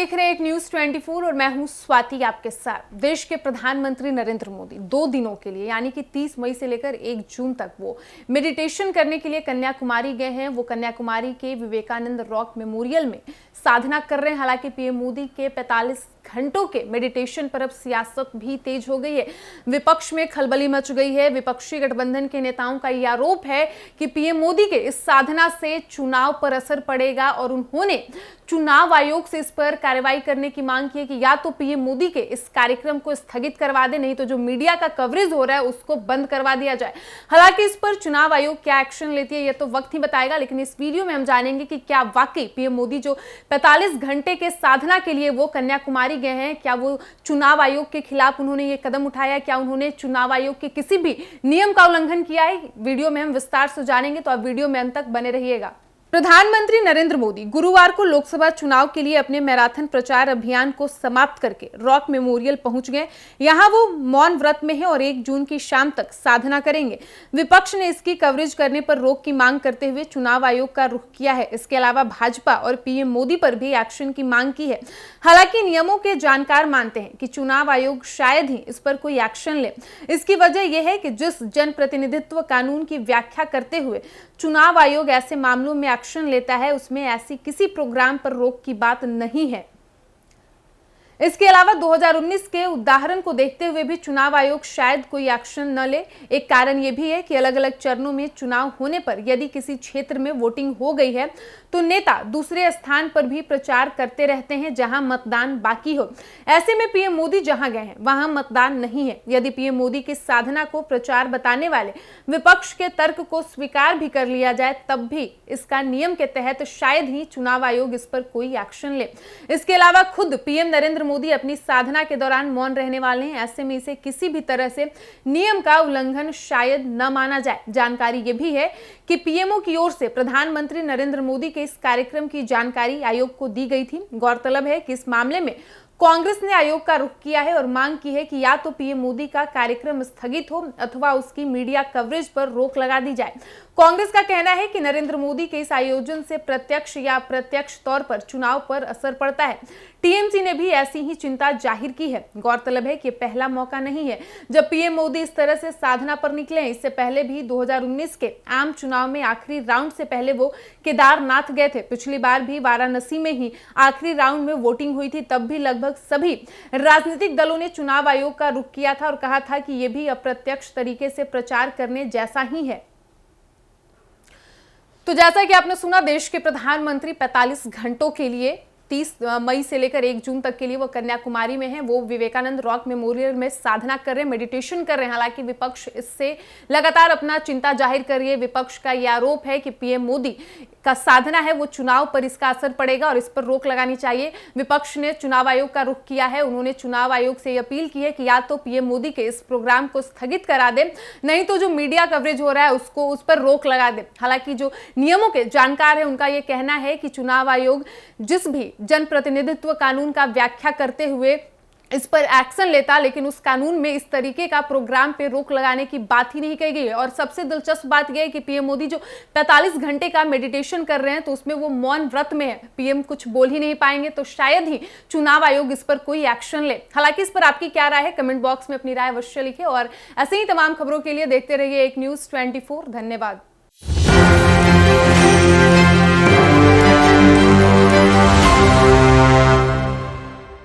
देख रहे हैं एक न्यूज 24 और मैं हूं स्वाति आपके साथ। देश के प्रधानमंत्री नरेंद्र मोदी 2 दिनों के लिए यानी कि 30 मई से लेकर 1 जून तक वो मेडिटेशन करने के लिए कन्याकुमारी गए हैं। वो कन्याकुमारी के विवेकानंद रॉक मेमोरियल में साधना कर रहे हैं। हालांकि पीएम मोदी के 45 घंटों के मेडिटेशन पर अब सियासत भी तेज हो गई है। विपक्ष में खलबली मच गई है। विपक्षी गठबंधन के नेताओं का यह आरोप है कि पीएम मोदी के इस साधना से चुनाव पर असर पड़ेगा और उन्होंने चुनाव आयोग से इस पर कार्रवाई करने की मांग की है कि या तो पीएम मोदी के इस कार्यक्रम को स्थगित करवा दे, नहीं तो जो मीडिया का कवरेज हो रहा है उसको बंद करवा दिया जाए। हालांकि इस पर चुनाव आयोग क्या एक्शन लेती है यह तो वक्त ही बताएगा, लेकिन इस वीडियो में हम जानेंगे कि क्या वाकई पीएम मोदी जो 45 घंटे के साधना के लिए वो कन्याकुमारी गए हैं, क्या वो चुनाव आयोग के खिलाफ उन्होंने ये कदम उठाया, क्या उन्होंने चुनाव आयोग के किसी भी नियम का उल्लंघन किया है। वीडियो में हम विस्तार से जानेंगे, तो आप वीडियो में अंत तक बने रहिएगा। प्रधानमंत्री नरेंद्र मोदी गुरुवार को लोकसभा चुनाव के लिए अपने मैराथन प्रचार अभियान को समाप्त करके रॉक मेमोरियल पहुंच गए। यहां वो मौन व्रत में है और 1 जून की शाम तक साधना करेंगे। विपक्ष ने इसकी कवरेज करने पर रोक की मांग करते हुए चुनाव आयोग का रुख किया है। इसके अलावा भाजपा और पीएम मोदी पर भी एक्शन की मांग की है। हालांकि नियमों के जानकार मानते हैं कि चुनाव आयोग शायद ही इस पर कोई एक्शन ले। इसकी वजह यह है कि जिस जनप्रतिनिधित्व कानून की व्याख्या करते हुए चुनाव आयोग ऐसे मामलों में एक्शन लेता है, उसमें ऐसी किसी प्रोग्राम पर रोक की बात नहीं है। इसके अलावा 2019 के उदाहरण को देखते हुए भी चुनाव आयोग शायद कोई एक्शन न ले। एक कारण यह भी है कि अलग अलग चरणों में चुनाव होने पर यदि किसी क्षेत्र में वोटिंग हो गई है तो नेता दूसरे स्थान पर भी प्रचार करते रहते हैं जहां मतदान बाकी हो। ऐसे में पीएम मोदी जहां गए हैं वहां मतदान नहीं है। यदि पीएम मोदी की साधना को प्रचार बताने वाले विपक्ष के तर्क को स्वीकार भी कर लिया जाए, तब भी इसका नियम के तहत शायद ही चुनाव आयोग इस पर कोई एक्शन ले। इसके अलावा खुद पीएम नरेंद्र मोदी अपनी साधना के दौरान मौन रहने वाले हैं। ऐसे में इसे किसी भी तरह से नियम का उल्लंघन शायद न माना जाए। जानकारी यह भी है कि पीएमओ की ओर से प्रधानमंत्री नरेंद्र मोदी के इस कार्यक्रम की जानकारी आयोग को दी गई थी। गौरतलब है कि इस मामले में कांग्रेस ने आयोग का रुख किया है और मांग की है कि या तो पीएम मोदी का कार्यक्रम स्थगित हो अथवा उसकी मीडिया कवरेज पर रोक लगा दी जाए। कांग्रेस का कहना है कि नरेंद्र मोदी के इस आयोजन से प्रत्यक्ष या अप्रत्यक्ष तौर पर चुनाव पर असर पड़ता है। टीएमसी ने भी ऐसी ही चिंता जाहिर की है। गौरतलब है कि पहला मौका नहीं है जब पीएम मोदी इस तरह से साधना पर निकले। इससे पहले भी 2019 के आम चुनाव में आखिरी राउंड से पहले वो केदारनाथ गए थे। पिछली बार भी वाराणसी में ही आखिरी राउंड में वोटिंग हुई थी। तब भी लगभग सभी राजनीतिक दलों ने चुनाव आयोग का रुख किया था और कहा था कि यह भी अप्रत्यक्ष तरीके से प्रचार करने जैसा ही है। तो जैसा कि आपने सुना, देश के प्रधानमंत्री 45 घंटों के लिए 30 मई से लेकर 1 जून तक के लिए वो कन्याकुमारी में हैं। वो विवेकानंद रॉक मेमोरियल में साधना कर रहे हैं, मेडिटेशन कर रहे हैं। हालांकि विपक्ष इससे लगातार अपना चिंता जाहिर कर रही है। विपक्ष का यह आरोप है कि पीएम मोदी का साधना है वो चुनाव पर इसका असर पड़ेगा और इस पर रोक लगानी चाहिए। विपक्ष ने चुनाव आयोग का रुख किया है। उन्होंने चुनाव आयोग से अपील की है कि या तो पीएम मोदी के इस प्रोग्राम को स्थगित करा दे, नहीं तो जो मीडिया कवरेज हो रहा है उसको उस पर रोक लगा दे। हालांकि जो नियमों के जानकार है उनका यह कहना है कि चुनाव आयोग जिस भी जनप्रतिनिधित्व कानून का व्याख्या करते हुए इस पर एक्शन लेता, लेकिन उस कानून में इस तरीके का प्रोग्राम पे रोक लगाने की बात ही नहीं कही गई है। और सबसे दिलचस्प बात यह है कि पीएम मोदी जो 45 घंटे का मेडिटेशन कर रहे हैं तो उसमें वो मौन व्रत में है। पीएम कुछ बोल ही नहीं पाएंगे, तो शायद ही चुनाव आयोग इस पर कोई एक्शन ले। हालांकि इस पर आपकी क्या राय है, कमेंट बॉक्स में अपनी राय अवश्य लिखें और ऐसे ही तमाम खबरों के लिए देखते रहिए एक न्यूज 24। धन्यवाद।